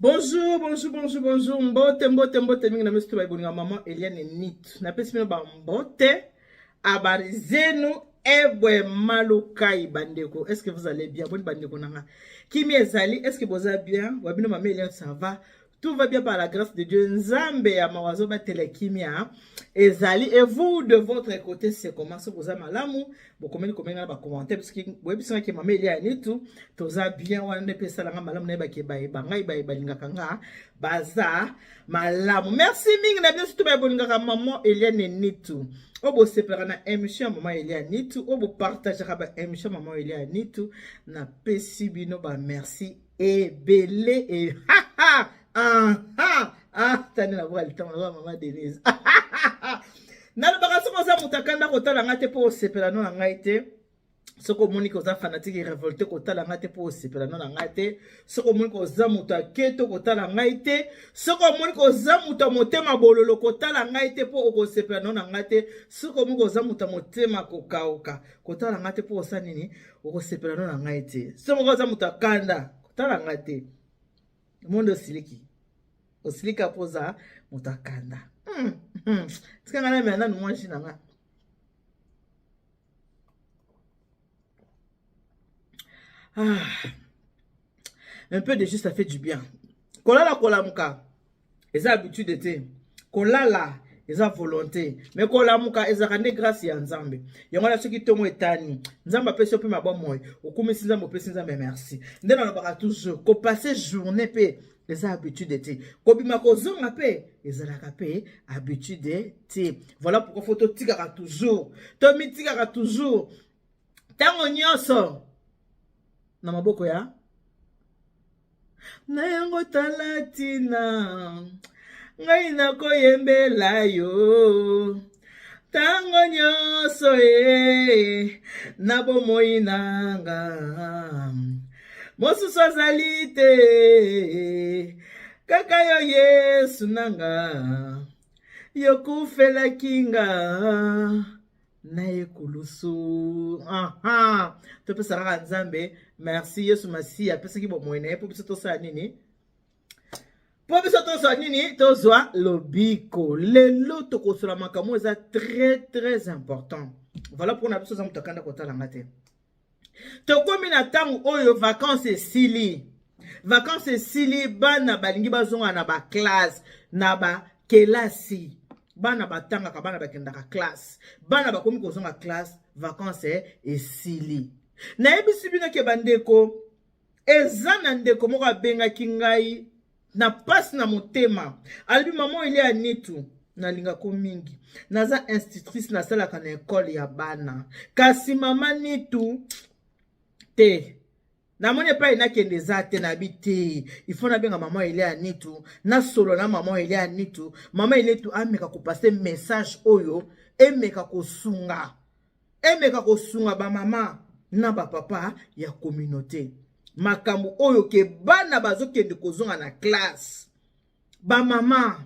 Bonjour, bonjour, bonjour, bonjour. Mbote, mbote, mbote. Mingi na mestu ba iboninga maman Eliane Nit. Na pesi mino ba mbote. Habari zenu ebwe malukai bandeko. Est-ce que vous allez bien? Boni bandeko nanga. Kimi ezali? Est-ce que vous allez bien? Wabino maman Eliane, ça va? Tout va bien par la grâce de Dieu. Nzambe ya mawazo ba telekimia. Ezali. Et vous, de votre côté, c'est comment? Si vous avez malamu, vous commentez dans les commentaires. Parce que vous avez que maman Eliane Nit, tout va bien. On a des ça la malamu na ba ke ba balinga kanga. Baza malamu. Merci ming na bien surtout ba bolinga maman Eliane Nit. Obo separa na émission maman Eliane Nit. Obo partage ba émission maman Eliane Nit. Na pesi bino ba merci et belé et ha ha. Tani na voix le temps maman Denise. Na le bagaso ko za mutakanda ko tala ngate po sepela no ngaite. Soko moni ko za fanatique révolté ko tala ngate po sepela no ngate. Soko moni ko za muta keto ko tala ngaite. Soko moni ko za muta motema bololo ko tala ngaite po ko sepela no ngate. Soko moni ko za muta motema ko kauka ko tala ngate po sa nini ko sepela no ngaite. Soko ko za muta kanda ko tala ngate. Mondo siliki. Osilika poza mutakanda. Tika ngana mena nwanshi nanga. Un peu de juste ça fait du bien. Kolala kolamuka. Eza habitude ete. Kolala eza volonté. Mais kolamuka eza rende grâce ya Nzambe. Yango la soki tomo etani. Nzambe apesi pe mabo moy. Okumisi Nzambe opesi Nzambe merci. Ndena na toujours ko passer journée pe les habitudes te. Kobima ko zonga pe ezalaka pe habitude te. Voilà pourquoi faut to tika toujours. To mi tika toujours. Tango nyonso na maboko ya na yango talatina ngai na koyembela yo tango nyonso na bomoi nanga mosusu azali te kaka yo Yesu nanga yokufela kinga na ekulusu to pesa ka Nzambe merci Yesu masi apesa ki bomoi na po biso to sa nini po biso to sa nini to zwa lobiko lelo to kosola makambo eza très important. Voilà pour na biso za mutakanda kotala ngate. Tokomi na tangu oyo vacances sili. Vacances sili bana balingi bazonga na ba classe na ba kelasi. Bana batanga ka bana bakendaka classe. Bana bakomi kozonga classe vacances sili. Na ebisi bino ke bandeko ezana ndeko moko abenga kingai na passe na motema. Albi maman Eliane Nit na linga ko mingi. Naza institutrice na sala kana école ya bana. Kasi mama Nit te na mone pa ina kende zate na biti il faut na benga maman Eliane Nit na solo na maman Eliane Nit maman Eliane Nit ameka ko passer message oyo emeka ko sunga ba mama na ba papa ya communauté makambo oyo ke bana bazo kende kozonga na classe ba mama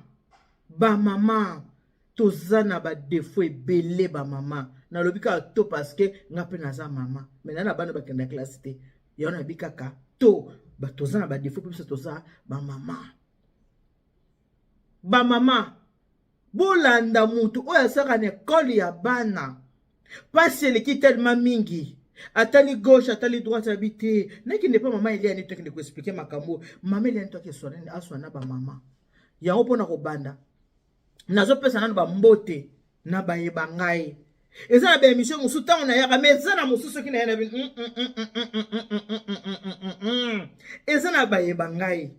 tozana ba défaut ebele ba mama na lobika to parce que ngape naza mama mais na bana bakenda classe te yona bikaka to ba tozana ba défaut plus toza ba mama bolanda mutu oya saka na école ya bana passe le qui tellement mingi atali gauche atali droite habité naki ne pas maman Eliane Nit qui ko expliquer makambo maman Eliane Nit ki sonne aswana ba mama yango pona ko banda nazo pesa na ba mbote na ba yebangai eza na ba émission musu tango na yaka mais eza na mususu ki na yana eza na ba yebangai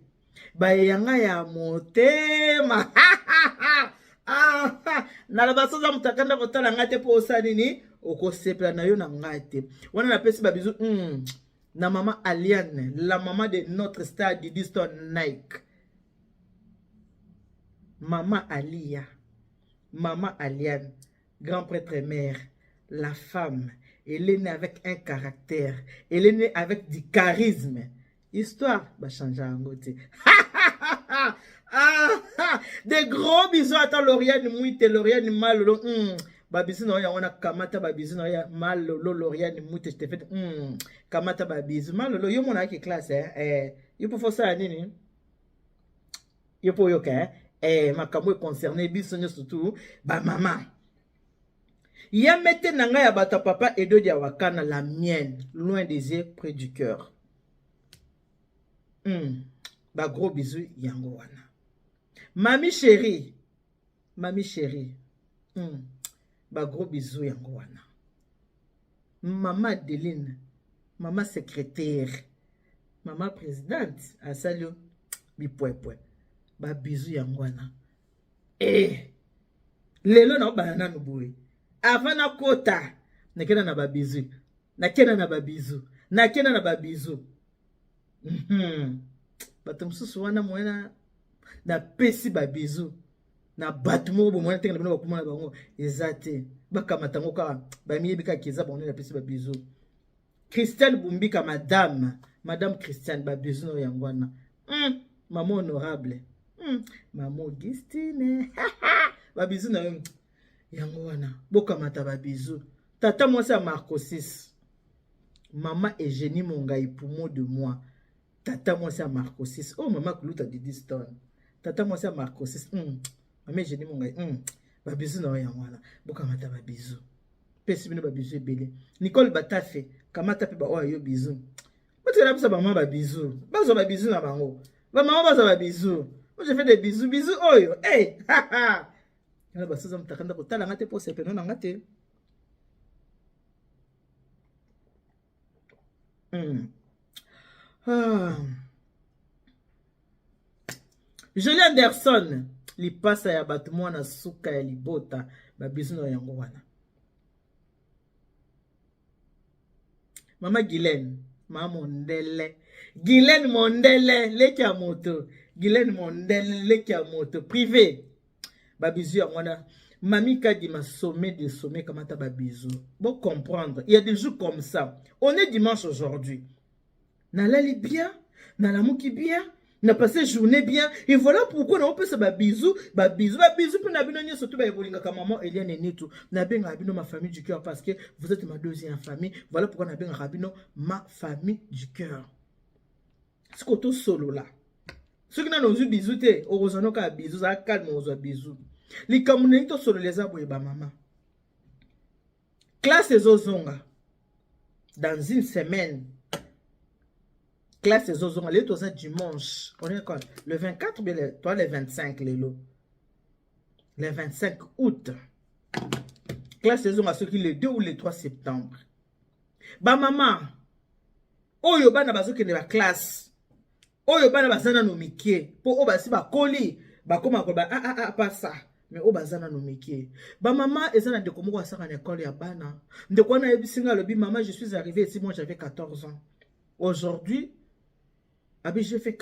ba yanga ya motema na la baso za mutakanda kotala ngate po osanini okosepela na yo na ngate wana na pesi ba bizu na mama Aliane la maman de notre stade du Diston Nike. Maman Alia, maman Aliane, grand prêtre mère, la femme, elle est née avec un caractère, elle est née avec du charisme. Histoire, bah changer en côté. Des gros bisous à ta Lauriane Mouite, Lauriane Malolo. Babisi no ya wana kamata babisi no ya Malolo Lauriane Mouite, je te fais kamata babisi. Malolo, yo mona ki classe yo pour faire ça nini? Yo po yo ka makambo concerné biso surtout ba maman. Ya mette nanga ya bata papa Edo dia wakana la mienne, loin des yeux, près du cœur. Ba gros bisous yango wana. Mami chérie. Ba gros bisous yango wana. Maman Adeline, maman secrétaire, maman présidente, asalio bipwepwe. Ba bisous yango wana. Lelo na banana nubuwe. Avant na kota, nakena na ba bisous. Nakena na ba bisous. Nakena na ba bisous. Bato msusu wana mwena na pesi ba bisous. Na batu mo bo mwena tenga na bino bakumana bango ezate. Bakamata ngo ka ba miyebika kiza bonne na pesi ba bisous. Christiane Bumbika madame Christiane ba bisous no yangwana. Maman honorable. Maman Augustine. Ba bisous na yango wana. Bokamata ba bisous. Tata moi c'est Marco 6. Maman Eugénie Mongai poumon de moi. Tata moi c'est Marco 6. Oh maman Kuluta Didi Stone. Tata moi c'est Marco 6. Maman Eugénie Mongai. Ba bisous na yango wana. Bokamata ba bisous. Pesi bino ba bisous ebele. Nicole Batafe kamata pe ba oyo bisous. Bote na bisa ba maman ba bisous. Bazo ba bisous na bango. Ba maman bazo ba bisous. Moi je fais des bisous oyo. Hey ha ha. Yana basoza mutakanda kotala ngate po sepeno na ngate. Jolie Anderson li pasa ya batu mwana suka ya libota ba bisous na yango wana. Mama Guylaine, mama Mondele. Guylaine Mondele leki ya moto. Guylaine Mondele leki ya moto privé. Ba bisous ya mwana. Mami Kadima sommet des sommets kamata ba bisous. Bon comprendre, il y a des jours comme ça. On est dimanche aujourd'hui. Nalali bien, nalamuki bien, na passé journée bien. Et voilà pourquoi on peut se ba bisous pour na bino surtout ba ebolinga ka maman Eliane Nitu. Na benga bino ma famille du cœur parce que vous êtes ma deuxième famille. Voilà pourquoi na benga bino ma famille du cœur. Ce koto solo là. Ce qui n'a nos bisous te, heureusement ka bisous, ça calme aux bisous. Les communautés solo les aboye ba maman. Classe ezozonga. Dans une semaine. Classe ezozonga les toza dimanche. On est quand le 24 ou bien le 25 lelo. Le 25 août. Classe ezozonga ce qui le 2 ou le 3 septembre. Ba maman. Oyo bana bazoke ne ba classe. Oyo bana bazana no mikie. Po o basi ba koli. Ba koma ko ba pas ça. Mais o bazana no mikie. Ba maman ezana de komoko asaka na école ya bana. Ndeko na yebisinga lobi maman je suis arrivé ici moi j'avais 14 ans. Aujourd'hui j'ai fait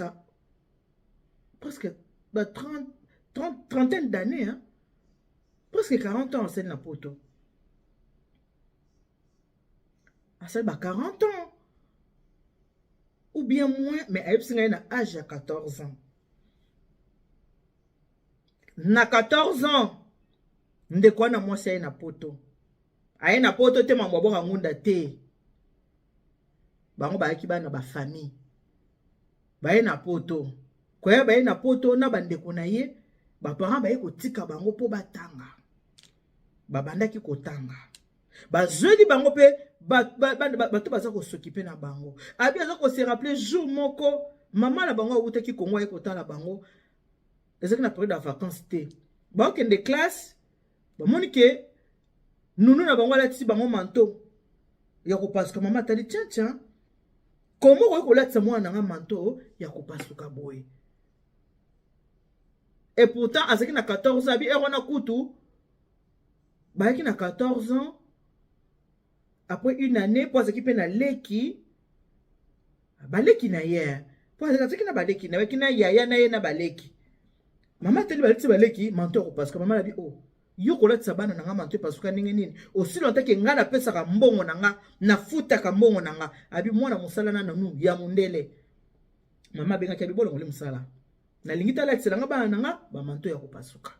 presque 30 d'années hein. Presque 40 ans c'est na poto. C'est 40 ans. Ou bien moins mais yebisinga na âge à 14 ans. Na 14 ans, ndeko na mwasi aye na poto. Aye na poto te mamboboka ngunda te. Bango bayaki bana ba famille. Baye na poto. Koya baye na poto na bandeko na ye, ba parents baye kotika bango po batanga. Babandaki kotanga. Bazwedi bango pe bato baza ko s'occuper na bango. Abi aza ko se rappeler jour moko maman na bango utaki Kongo aye kotala bango. Ezaki na période de vacances te. Ba okende de classe, ba moni ke nunu na bango latisi bango manteau. Ya ko parce que maman t'a dit tiens. Comment ko latisa mwana nga manteau ya ko pasuka boy. Et pourtant azaki na 14 ans abi erona kutu. Ba yaki na 14 ans. Après une année pour azaki pe na leki. Ba leki na hier. Pour azaki na ba leki na weki na yaya na ye na ba leki. Maman teli baliti baleki manteau parce que maman a dit oh yo ko latisa bana nanga manteau parce que ningi nini aussi longtemps que nga na pesa ka mbongo nanga na futa ka mbongo nanga abi mwana musala na nanu ya mundele maman benga kabi bolongo le musala na lingita latisa nga bana nanga ba manteau ya ko pasuka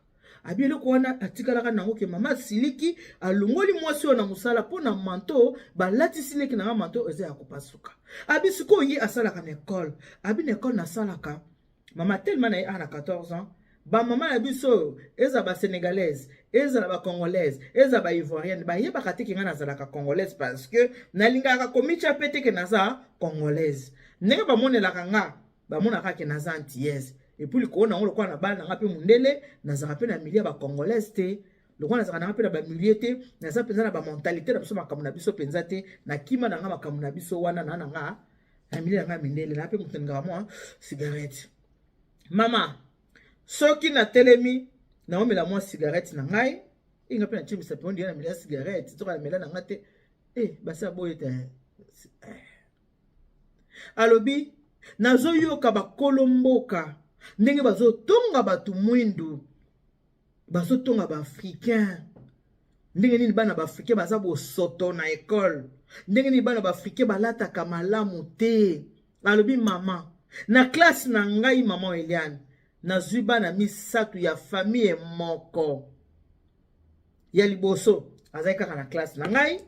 abi eloko wana atikala ka nango ke maman siliki alongoli mwasi na musala pona manteau ba latisi leki nanga manteau eza ya ko pasuka abi siko yi asala ka na école abi na école na salaka Maman tellement na 14 ans. Ba maman na biso eza ba sénégalaise, eza ba congolaise, eza ba ivoirienne, ba yeba kate ki nga nazalaka congolaise parce que nalingaka komicha pete ke naza congolaise. Ndenge ba monelaka nga, ba monaka ke naza antillaise. Et puis ko na ngolo kwa na bana nga pe mundele, nazaka pe na milieu ba congolaise te. Lokwa nazaka na pe na ba milieu te, naza penza na ba mentalité na biso makambo na biso penza te, na kima na nga makambo na biso wana na nga, na milieu na nga mindele, na pe mutenga moi cigarette. Mama soki na telemi na omela mwa cigarette na ngai inga pe na chimisa pe on na mela cigarette to ka mela na ngate basa boye te alobi nazo yoka ba kolomboka ndenge bazo tonga batu mwindu bazo tonga ba africain ndenge nini bana ba africain baza bo soto na école ndenge nini bana ba africain balata kamalamu te alobi mama na classe na ngai maman Eliane nazwi bana misatu ya famille moko ya liboso azali kaka na classe na ngai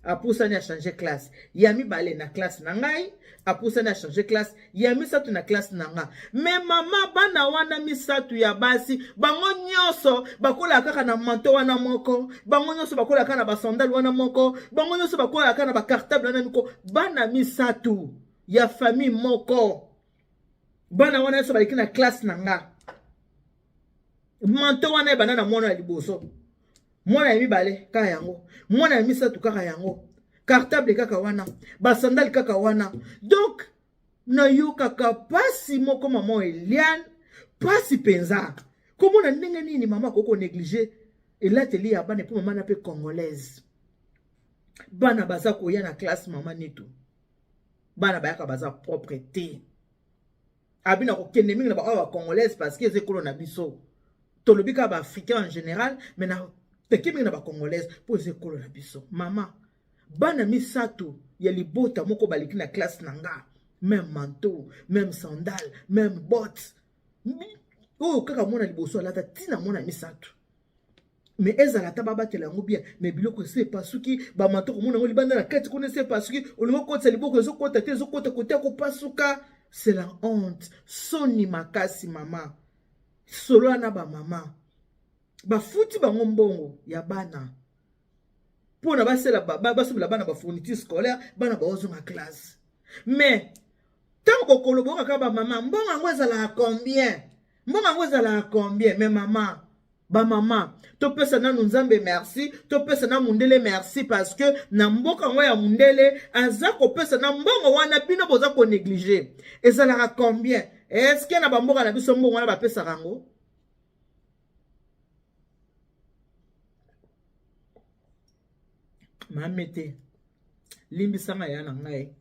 apusani a changer classe ya mibale na classe na ngai apusani a changer classe ya misatu na classe na nga me mama bana wana misatu ya basi bango nyonso bakola kaka na manteau wana moko bango nyonso bakola kaka na basandale wana moko bango nyonso bakola kaka na bacartable wana moko bana misatu ya famille moko bana wana so baliki na classe na nga manteau wana ebana na mwana ya liboso mwana ya mibale kaka yango mwana ya misatu kaka yango cartable kaka wana basandale kaka wana donc nayokaka pasi moko maman Eliane pasi penza komona ndenge nini mama koko négliger elateli ya bana po mama na pe congolaise bana baza koya na classe mama nitu bana bayaka baza propre te abina ko kende mingi na ba congolaise parce que ezekolo na biso tolobi ka ba africain en général mais na peki mingi na ba congolaise po ezekolo na biso mama bana misatu ya libota moko baliki na classe na nga même manteau même sandale même bottes oh kaka mona liboso alata tina mona misatu mais ezala ta babatela yango bien mais biloko se pasuki ba manteau ko mona ngo libanda na kati ko ne se pasuki olingo kotsa liboko ezokota te ezokota kote ko pasuka. C'est la honte. Soni makasi mama. Solo na ba mama. Ba futi ba ngombongo ya bana. Pona ba sela ba bana ba fourniture scolaire, bana ba ozo na classe. Mais tango koloboka ka ba mama, mbonga ngo ezala combien? Mbonga ngo ezala combien? Mais mama, ba mama, to pesa na nzambe merci, to pesa na mundele merci parce que na mboka ngo ya mundele aza ko pesa na mbongo wana bino boza ko négliger. Ezala combien? Est-ce que na ba mboka na biso mbongo wana ba pesa rango? Mamete limbi sanga ya na ngai.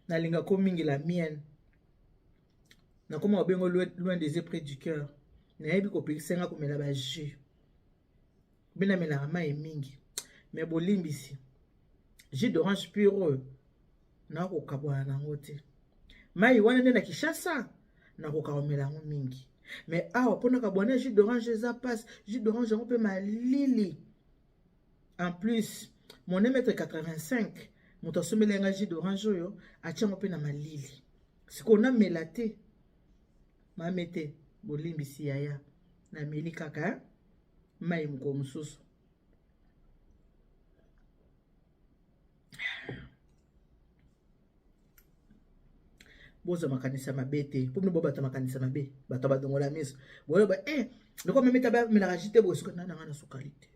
Na linga ko mingi la mienne. Na koma obengo loin des yeux près du cœur. Na yebi ko pikisenga ko mela ba jus. Bina mela mai mingi. Mais bolimbisi. Jus d'orange pur na ko kabwa na ngote. Mai wana nde na Kishasa na ko kamela ngo mingi. Mais awa pona kabwana jus d'orange za passe, jus d'orange on peut malili. En plus, mon 1m85, mon tosomela nga jus d'orange yo atia ngo pe na malili. Siko na melate. Ma mete bolimbisi yaya na meli kaka mai mko mususu. Boza makanisa mabete pour nous bobata makanisa mabe bato badongola miso boyo ba ndiko mameta ba mela rajite bo suka na ngana sukalite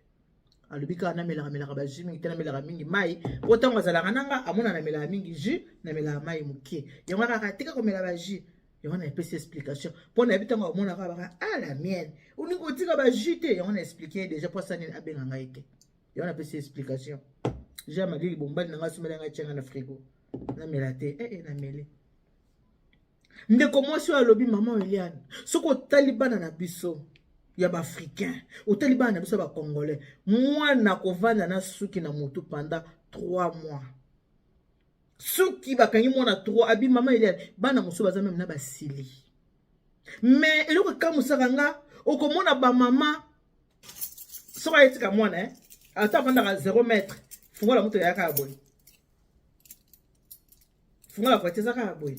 alubika na mela ba jimi tena mela mingi mai otango zalanga nanga amona na mela mingi jus na mela mai mukie yango kaka tika ko mela ba jus yango na epesi explication pona bitango amona ka ba la mienne uningo tika ba jus te yango na expliquer déjà pour ça ni abenga ngaite yango na epesi explication jamais li bombali nanga sumela nga tchenga na frigo na mela te na mele. Ndeko mwasi wa lobi maman Eliane soko talibana na biso ya ba africain o talibana na biso ba congolais mwana kovanda na suki na mutu pendant 3 mois suki bakangi mwana 3 abi maman Eliane bana muso baza même na basili mais eloko kamusaka nga okomona ba mama soka etika mwana ata vanda ka 0 mètre fungola mutu ya ka boy fungola kwa teza ka boy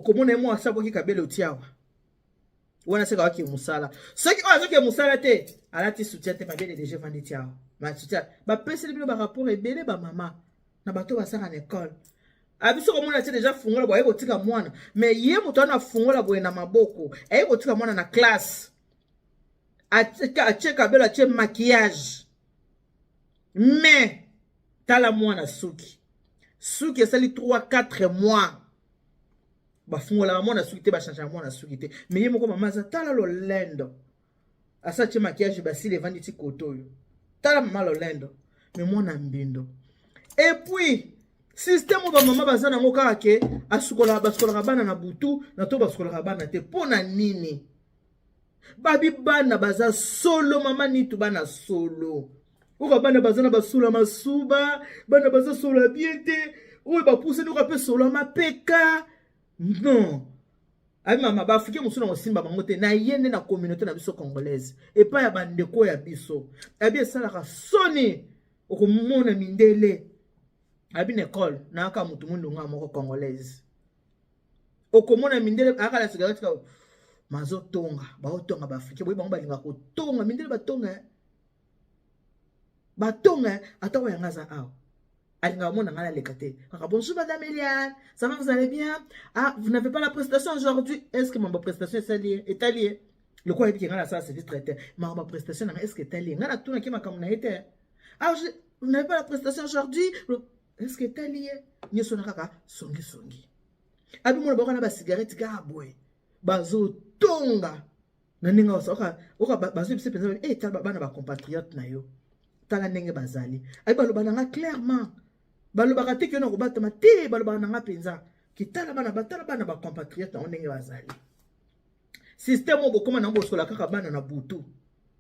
okomona mo asabo ki kabele otiawa wana seka waki musala soki o azoki musala te alati soutien te mabele déjà vandi tiawa ma soutien ba pese libino ba rapport ebele ba mama na bato basaka na école abiso komona te déjà fungola boye kotika mwana mais ye moto ana fungola boye na maboko eye kotika mwana na classe atie kabelo atie maquillage mais tala mwana suki esali 3-4 mois bafungola mwana suki te bachangea mwana suki te mais ye moko mama aza tala lolendo asa tie maquillage basili evandi ti koto oyo tala mama lolendo mais mwana mbindo et puis système ba mama baza nango kaka ke basukolaka bana na butu na to basukolaka bana te mpo na nini babi bana baza solo mama nitu bana solo oka bana baza na basolo masuba bana baza solo bien te oyo bapuse ndoka pe solo mapeka non abi mama baafrike mosusu na kosimba bango te na ye nde na communauté na biso congolaise epai ya bandeko ya biso abi esalaka soni okomona mindele abi na école na aka mutu mundonga moko congolaise okomona mindele aka la cigarette ka mazo tonga baotonga baafrike boyi bango balinga kotonga mindele batonga ata oyanga za awa alinga mona ngala lekate kaka bonjour madame Eliane ça va vous allez bien ah vous n'avez pas la prestation aujourd'hui est-ce que ma prestation est alliée le quoi ebi ngala ça service traiteur ma prestation est-ce que est alliée ngala tuna ki makamuna ete ah vous n'avez pas la prestation aujourd'hui est-ce que est alliée nyeso na kaka songi abi mona bako na ba cigarette ka boy bazo tonga na ninga oka bazo bise penza tala bana ba compatriote na yo tala ndenge bazali ai baloba nanga clairement balobaka te ke na kobatama te balobaka nanga penza kitala bana ba compatriote na ndenge bazali système obo koma na bosola kaka bana na butu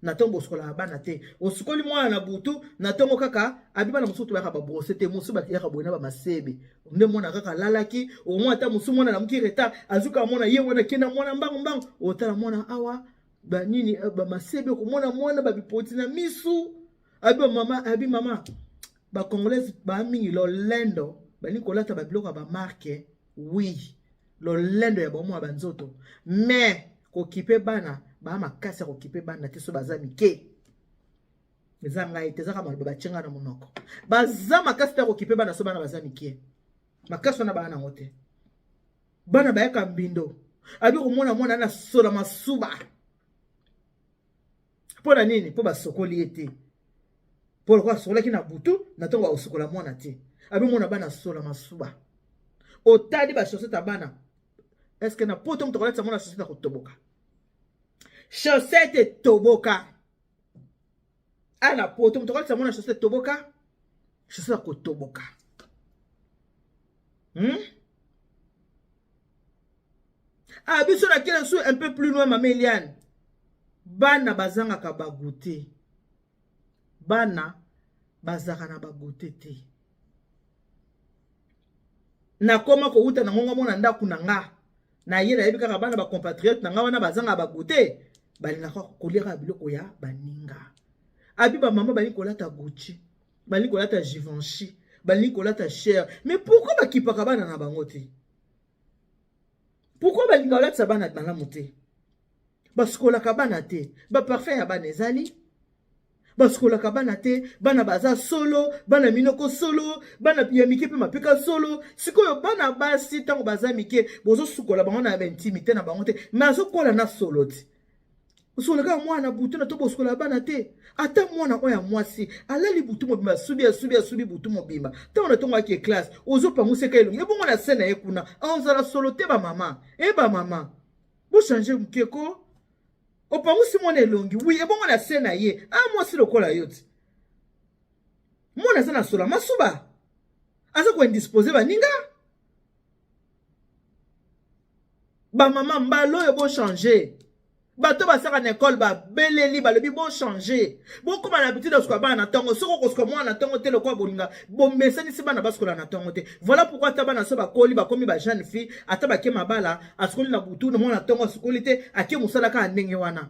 na tongo bosola bana te osukoli mwana na butu na tongo kaka abiba na musutu baka ba brosser te musu ba yaka boina ba masebe nde mwana kaka lalaki o mwana ta musu mwana na mukireta azuka mwana ye wana kena mwana mbangu otala mwana awa ba nini ba masebe ko mwana ba bipoti na misu abi mama ba congolaise ba mingi lolendo bali kolata ba biloko ba marque oui lolendo ya bomo ba nzoto mais ko kipe bana ba makasi ko kipe bana te so baza mike ezanga itezaka ba chenga na monoko baza makasi ta ko kipe bana so bana baza mike makasi na bana ngote bana ba yaka mbindo abi ko mwana na sola masuba pona nini po ba sokoli ete pour quoi sola ki na butu na tonga osokola mwana te abi mona bana sola masuba otali ba chaussette bana est-ce que na poto mtokola tsa mona chaussette ko toboka chaussette toboka ala poto mtokola tsa mona chaussette toboka chaussette ko toboka abi so na kela so un peu plus loin mama Eliane bana bazanga ka bagoute bana bazaka na bagote te na koma ko uta na ngonga mona ndaku na nga na yela yebi kaka bana ba compatriote na nga wana bazanga bagote bali na ko kolera biloko ya baninga abi ba mama bali kolata Gucci bali kolata Givenchy bali kolata Cher mais pourquoi ba kipaka bana na bango te pourquoi bali kolata bana na moté baskola ka bana te ba parfait ya bana ezali baskola ka bana te bana baza solo bana minoko solo bana ya mike pe mapeka solo sikoyo bana basi tango baza mike bozo sukola bango na intimité na bango te mais azokola na solo te solo ka mwana butu na to boskola bana te ata mwana oya mwasi alali butu mobimba subi butu mobimba tango na tongo ake classe ozo panguseka elongi ebongo na scène ye kuna onzala solo te ba mama ba mama bo changer mukeko opangusi mwana elongi oui ebongo na se na ye mwasi lokola yo ti mwana aza na sola masuba aza koindispose baninga bamama mbala oyo bochange bato basaka na ekole babeleli balobi bochange bokóma na habitude osuka bana na ntongo soki okosuka mwana na ntongo te lokwa bolinga bomesanisi bana basukola na ntongo te voilà pourquoi ata bana so bakomi ba jeune fille ata bake mabala asukoli na butu na mwana na ntongo asukoli te ake mosala kaka ndenge wana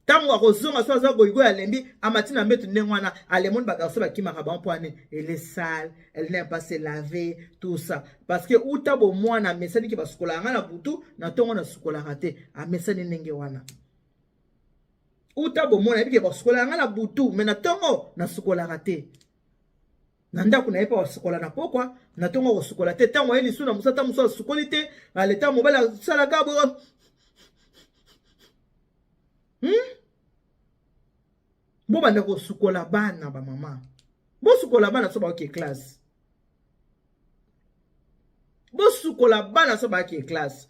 Tango akozonga so aza goigo ya lembi amatina mbetu ndengwana alemon bagarso bakimaka bampwane elle est sale, elle n'aime pas se laver tout ça parce que uta bo mwana mesani ki basukola nga na butu na tongo na sukola raté a mesani ndenge wana uta bo mwana bike basukola nga na butu mais na tongo na sukola raté na ndako na yepa basukola na pokwa na tongo ko sukola te tango eli suna musata muso sukoli te aleta mobala sala gabo Bo banda ko sukola bana ba mama. Bo sukola bana so ba ke classe. Bo sukola bana so ba ke classe.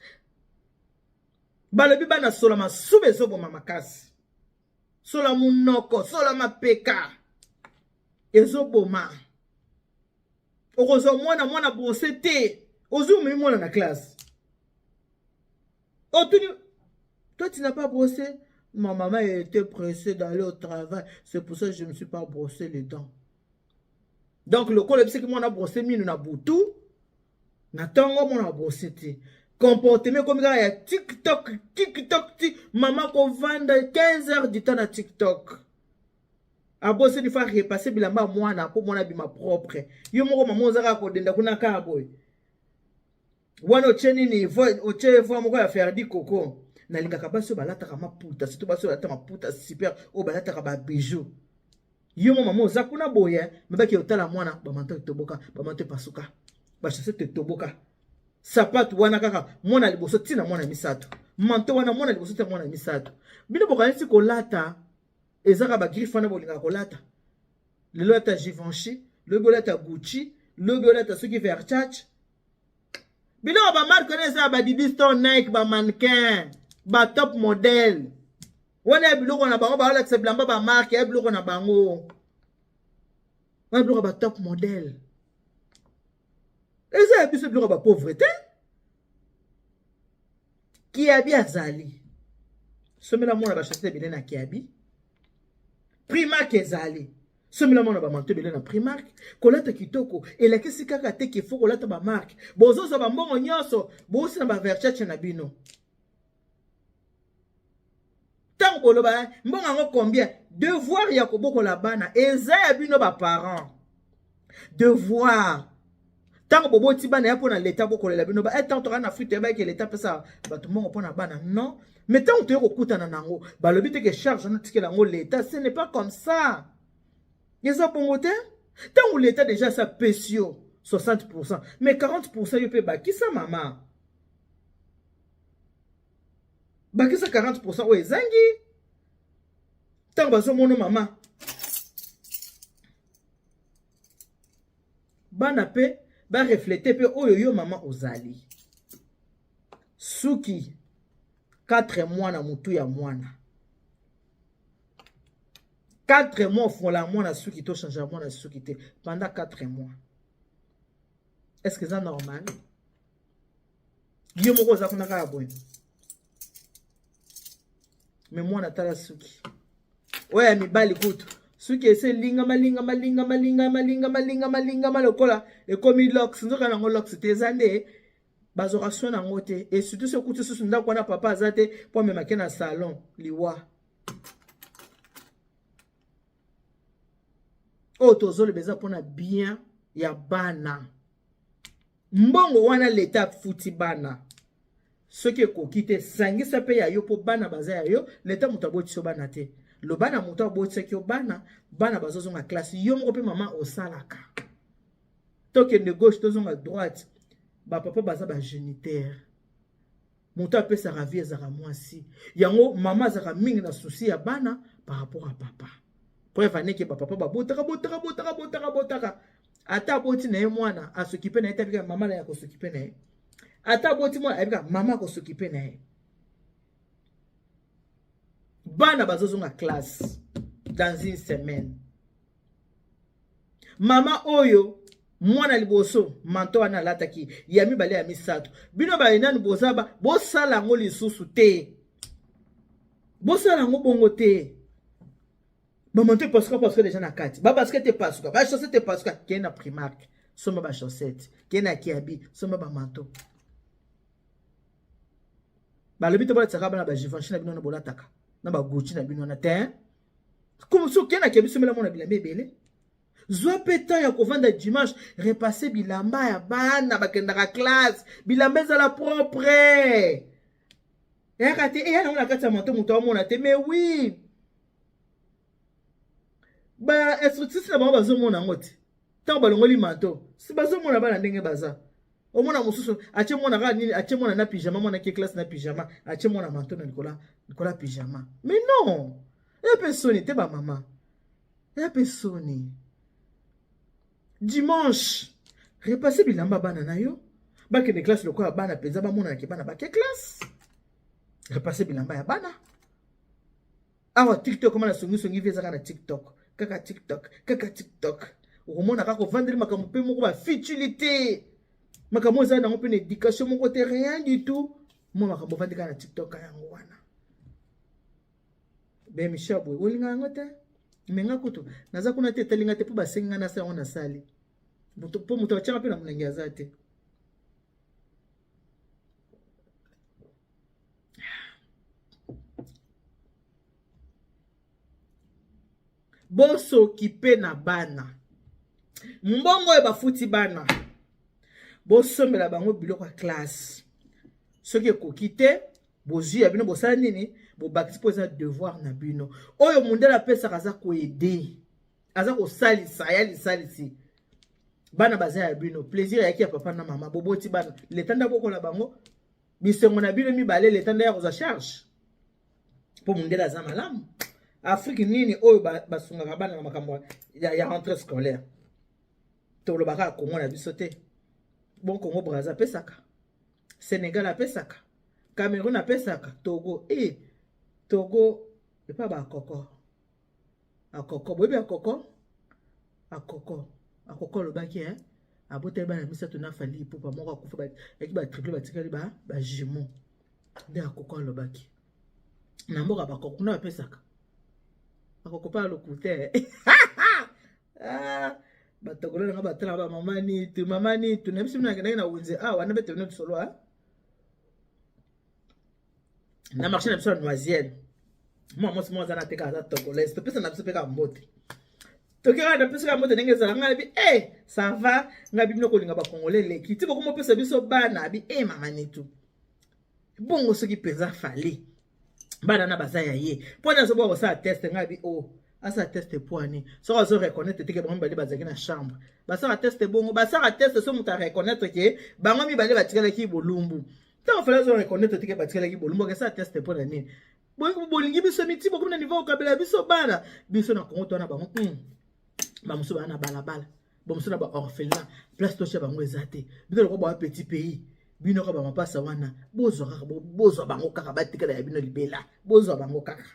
Balobi bana sola masube zo bo mama kasi. Sola munoko, sola mapeka. Ezo boma. Okozo mwana bosete. Ozo mi mwana na classe. Toi tu n'as pas bossé. Ma maman était pressée d'aller au travail. C'est pour ça que je ne me suis pas brossé les dents. Donc, le col, c'est que moi, on a brossé, mais on a boutou. Natango, on a brossé. Comportement comme ça, il y a TikTok. Maman, qu'on vend 15 heures du temps à TikTok. A bossé, il faut repasser, bilamba, moi, na, pour mon ma propre. Yo, mon maman, zara, ko denda, kuna kaboy. Wano, cheni, ni, oche, mo ya faire di coco. Na linga kabaso balata kama puta surtout baso balata maputa super o balata ka ba bijou yo mama oza kuna boye mebaki otala mwana ba manto toboka ba manto pasuka ba chaussette toboka sapato wana kaka mwana liboso tina mwana misato manto wana mwana liboso tina mwana misato bino bokanisi kolata ezaka ba griffe na bolinga kolata lelo ata Givenchy le bolata Gucci le bolata soki Versace bino ba marque neza ba Dibiston Nike ba mannequin ba top model wana biloko na bango ba la blamba ba marque ya biloko na bango wana biloko ba top model eza biso biloko ba pauvreté Kiabi azali somela mona ba chasser bele na Kiabi Primark ezali somela mona ba manto bele na Primark kolata kitoko elakisi kaka te ki faut kolata ba marque bozo za ba mbongo nyoso bosi na ba Versace na bino tant koloba mbonga ngo combien devoir ya koboko la bana eza ya bino ba parents devoir tant bobo ti bana ya pona l'état boko la bino ba tant to na frite ba ke l'état pesa ba tout monde pona bana non mais tant to ko kutana nango ba lobi te ke charge na tike lango l'état ce n'est pas comme ça yesa pomote tant l'état déjà sa pesio 60% mais 40% yo pe ba ki sa mama bakisa 40% o ezangi tango baso mono mama bana pe ba refléter pe oyo yo mama ozali suki 4 mois na mutu ya mwana 4 mois font la mwana suki to changer mwana suki te pendant 4 mois est-ce que c'est normal yo moko za kuna ka boy mais moi natala suki oya mibali kutu suki ese linga malinga malokola ekomi locks nzoka nango locks te zande bazoka sona ngote et surtout ce kutu susu ndako na papa azate po mema ke na salon liwa o tozole beza pona bien ya bana mbongo wana l'état futi bana ce qui est kokite sangisa pe ya yo po bana baza ya yo leta mutaboti so bana te lo bana mutaboti ki bana bazozonga classe yo moko pe mama osalaka toke de gauche tozonga droite ba papa baza ba géniteur muta pe sa ravie za mwasi yango mama za mingi na souci ya bana par rapport à papa preuve ane ke ba papa ba botaka ata boti na ye mwana asokipe na ye mama na ya kosokipe na ye ata boti mwana abika mama ko s'occuper na ye bana bazozonga classe dans une semaine mama oyo mwana liboso manto wana lataki ya mibale ya misato bino ba enani bozaba bosala ngo lisusu te bosala ngo bongo te ba manto parce que déjà na kati ba basket te pasuka ba chaussette te pasuka kena Primark soma ba chaussette kena Kiabi soma ba manto balobi to bola tsaka bana ba Givenchy na bino na bolataka na ba Gucci na bino na te comme so kena ke biso mela mona bilamba ebele zwa peta ya kovanda dimanche repasser bilamba ya bana bakendaka classe bilamba ezala propre yaka te eya nango na kati ya manto moto amona te mais oui ba instructrice na bango bazomona yango te ntango balongoli manto si bazomona bana ndenge baza omona mosusu atie mwana kaka nini atie mwana na pyjama mwana ke classe na pyjama atie mwana manto na likola pyjama mais non eya mpe soni te bamama eya mpe soni dimanche repase bilamba bana na yo bakende classe lokola bana mpenza bamonanake bana bake classe repase bilamba ya bana awa tiktok koma na songisongi vi ezaka na tiktok kaka tiktok okomona kaka ovandeli makambo mpe moko bafutilité makambo ezali nango mpe na éducation moko te rien du tout mo makambo ovandi kaka na tiktok yango wana be misha boye olinga yango te menga kutu naza kuna te etalinga te mpo basengi nga nasa yango nasali mpo moto batiaka mpe na molangi aza te bosokipe na bana mbongo oyo bafuti bana bosombela bango biloko ya classe soki ekoki te bozwi ya bino bosala nini bobakisi mpo eza devoir na bino oyo mondele apesaka aza koede aza kosalisa ya lisalisi bana baza ya bino plaisir yaki ya papa na mama boboti bana letanda bokola bango bisengo na bino mibale letanda ya kozwa charge mpo mondele aza malamu Afrique nini oyo basungaka bana na makambo ya rentrée scolaire tolobaka Congo na biso te bon Congo Brazza pesaka Sénégal apesaka Cameroun apesaka Togo Togo epa ba akoko boyebi akoko lobaki abota bana misato na fali pupa moko akufa eki ba triple batikali ba jumeau nde akoko lobaki na mboka bakoko na apesaka akoko pa lokute batokolo nga batala ba mama nitu na biso nakendaki na wenze wana bete bino solo na marché na biso ya noisienne mosi mo aza na teka aza togolaise topesa na biso mpe ka mbote tokeka na biso ka mbote ndenge ezala ngai bi ça va ngai bino kolinga bakongole leki ti bokoma opesa biso bana bi mama nitu bongo soki mpenza fali bana na baza ya ye mpo na azoboka kosala teste ngai bi asala teste poani soki azo reconnaître teke bango mibale bazalaki na chambre basala teste bongo basala teste so moto areconnaître ke bango mibale batikalaki bolumbu ntango fali azo reconnaître teke batikalaki bolumbu akesala teste mpo na nini bolingi biso miti bokomi na niveau okabela biso bana biso na kongo twana bango bamosu bana na balabala bamosu na baorphelin place toche bango eza te bino loko bawa petit pays bino ka bamapasa wana bozwa bango kaka batikala ya bino libela bozwa bango kaka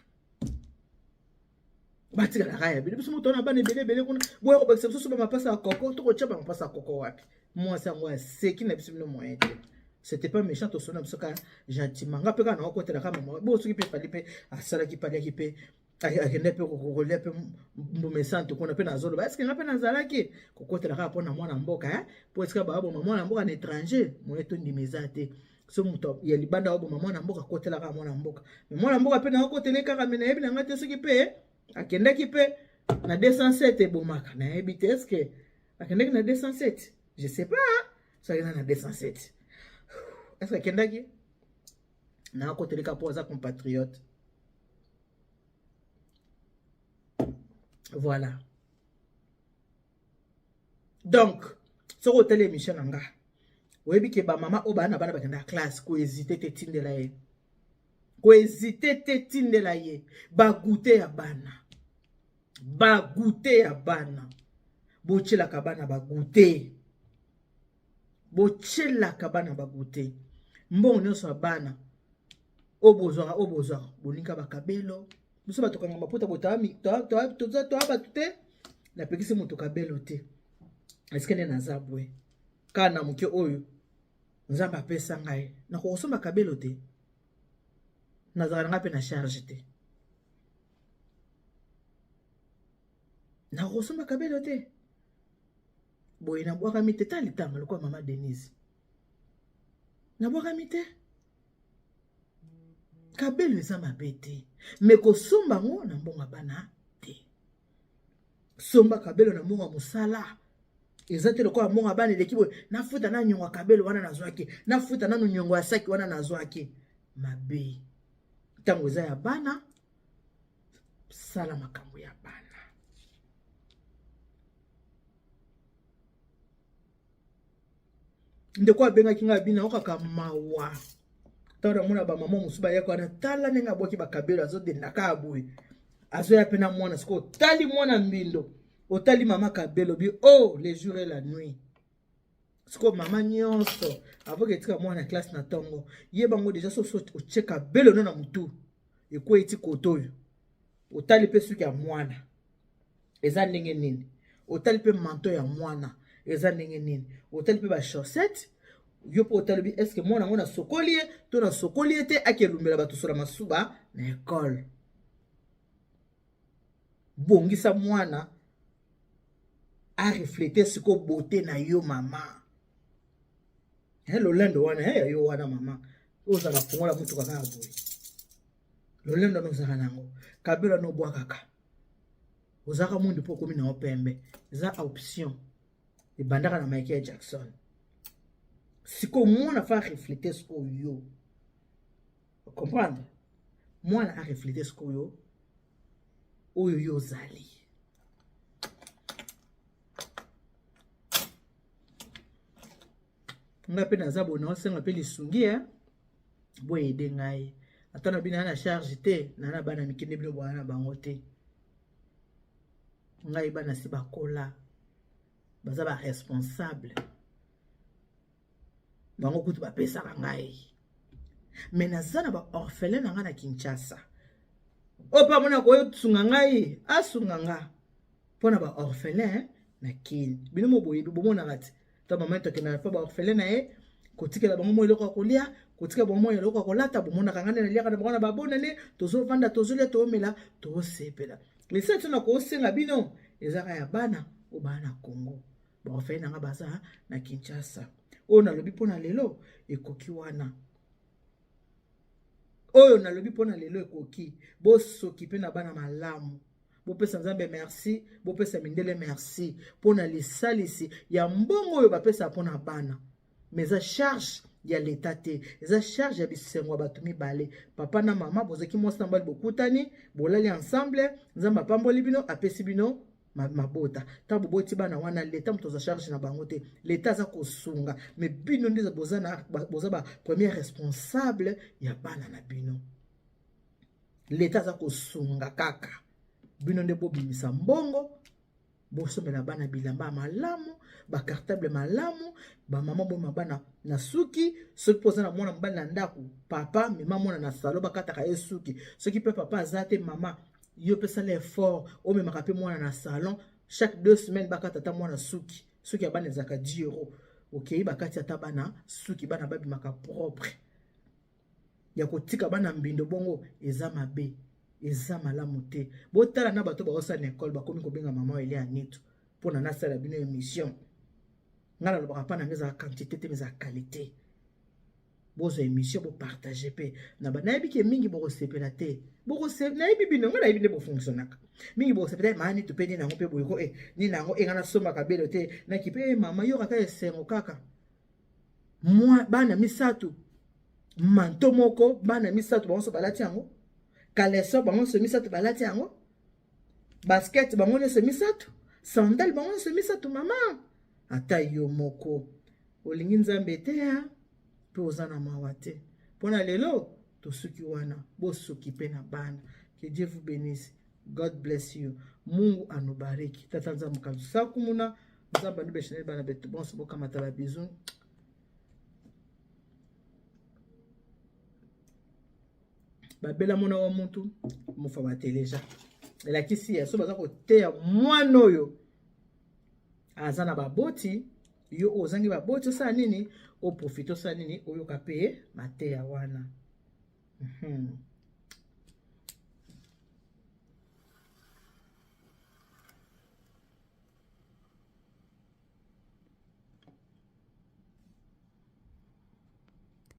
batikala kaka ya bino biso moto wana bana ebele kuna boya kobakisa biso so bamapasa ya koko tokotia bamapasa ya koko wapi mwasi yango aseki na biso bino moyen te c'était pas méchant to sona biso ka gentiment nga pe ka na okotela ka mama bo soki pe fali pe asalaki paliaki pe akende pe kokolia pe mbumesante kuna pe na zolo ba est-ce que nga pe nazalaki kokotela ka pona mwana mboka po est-ce que ba bo mwana mboka na étranger moye to ndimeza te so muto ya libanda bo mwana mboka kotela ka mwana mboka mais mwana mboka pe na okotela ka mena yebi na nga te soki pe akendaki pe na 207 bomaka na yebi te est-ce que akendaki na 207 je sais pas ça ina na 207 est-ce que akendaki na akoteleka po aza compatriote. Voilà. Donc, ce que tu as émission nanga. Oui, bi ke ba mama o bana bana bakenda classe ko hésiter te tindela ye. Ko hésiter te tindela ye. Ba goûter ya bana. Ba goûter ya bana. Bochela ka bana ba goûter. Bochela ka bana ba goûter. Mbongo nyonso bana. Obozora bolinka bakabelo. Biso batokanga maputa botami to batute na pekisi moto kabelo te. Eske ne nazabwe kana muke oyo nzamba apesa ngai na kosomba kabelo te nazala nga pe na charge te na kosomba kabelo te boye na bwaka mite tali tanga lokwa mama Denise na bwaka mite kabelo eza mabe te me kosomba ngo na mbongo bana te somba kabelo na mbongo mosala eza te lokola mbongo bana eleki boye nafuta na nyongo kabelo wana nazwaki nafuta nanu nyongo ya saki wana nazwaki mabe ntango eza ya bana sala makambo ya bana ndeko abengaki nga bina okaka mawa tara mona ba mama musuba yako ana tala nenga boki bakabelo azodendaka aboye azoya pena mwana siko tali mwana mbindo otali mama kabelo bi oh les jours et la nuit siko mama nyonso avoke tika mwana classe na tongo yebango deja so ocheka belo na mutu eko eti kotoyo otali pe suki ya mwana eza ndenge nini otali pe manteau ya mwana eza ndenge nini otali pe ba chaussette yo po otali bi est-ce que mwana ngona sokolie to na sokolie te akelumbela bato sura masuba na école bongisa mwana a refléter siko beauté na yo mama hello lendo wana hey yo wana mama oza na fongola mutu kaka boye lo lendo no zaka nango kabela no bwa kaka ozaka mundu po komi na opembe za option e bandaka na Michael Jackson siko mwana fa refléter siko yo comprendre mwana a refléter siko yo oyo yo zali nga pe naza bona osenga pe lisungia boye ede ngai atana bina na charge te na bana mikinde bino bwana bango te ngai bana si bakola baza ba responsable bango kutu bapesa ngai mais naza na ba orphelin nga na Kinshasa opa mona ko tsunga ngai asunga nga pona ba orphelin na kin bino mo boye bomona ngati ta mama to kena fa ba orphelin na e kotikela bango mo eloko kolia kotika bango mo eloko kolata bomona kanga na liaka na bana babona ne tozo vanda tozo le to mela to sepela lesa tuna ko senga bino ezaka ya bana o bana Congo ba orphelin nga baza na Kinshasa o na lobi pona lelo ekoki wana oyo na lobi pona lelo ekoki bo soki pe na bana malamu bo pesa nzambe merci bo pesa mindele merci pona lisalisi ya mbongo oyo bapesa pona bana mais za charge ya l'état te za charge ya bisengo bato mibale papa na mama bozaki mwasi mbali bokutani bolali ensemble nzambe apamboli bino apesi bino mabota ta boboti bana wana l'état muto za charge na bango te l'état za kosunga mais bino ndiza boza ba premier responsable ya bana na bino l'état za kosunga kaka bino nde bobimisa mbongo bosomela bana bilamba malamu ba cartable malamu ba mama bo mabana na suki soki poza na mwana mbali na ndako papa mema mwana na salo bakataka ye suki soki pe papa azate mama yo pesa l'effort o memaka pe mwana na salon chaque 2 semaines bakata ta mwana suki suki ya bana ezaka 10 €. Okay bakati ata bana suki bana babimaka propre ya kotika bana mbindo bongo eza mabe eza malamu te botala na bato baosa na école bakomi kobenga mama ele anitu pona na sala bino émission ngala lo baka pana ngeza quantité te mais qualité bozo émission bo partager pe na ba na yebike mingi bo sepela te bo sepela na yebi bino ngala yebi ne bo fonctionnaka mingi bo sepela mani to pe ni nango pe boyiko ni nango ngana soma kabelo te na kipe mama yo kaka esengo kaka moi bana misatu manto moko bana misatu bango so balati yango kaleso bango so misatu balati yango basket bango ne so misatu sandal bango so misatu mama ata yo moko olingi nzambe te ya pe ozana mawa te pona lelo tosuki wana bosuki pe na bana que Dieu vous bénisse, God bless you, Mungu anubariki tata nzambe kabisa kumuna nzambe ni beshenel bana betu bonso boka matala bisous babela mona wa muntu mufa bateleja elakisi ya so baza koteya mwana oyo aza na baboti yo ozangi baboti osala nini oprofite osala nini oyoka pe mateya wana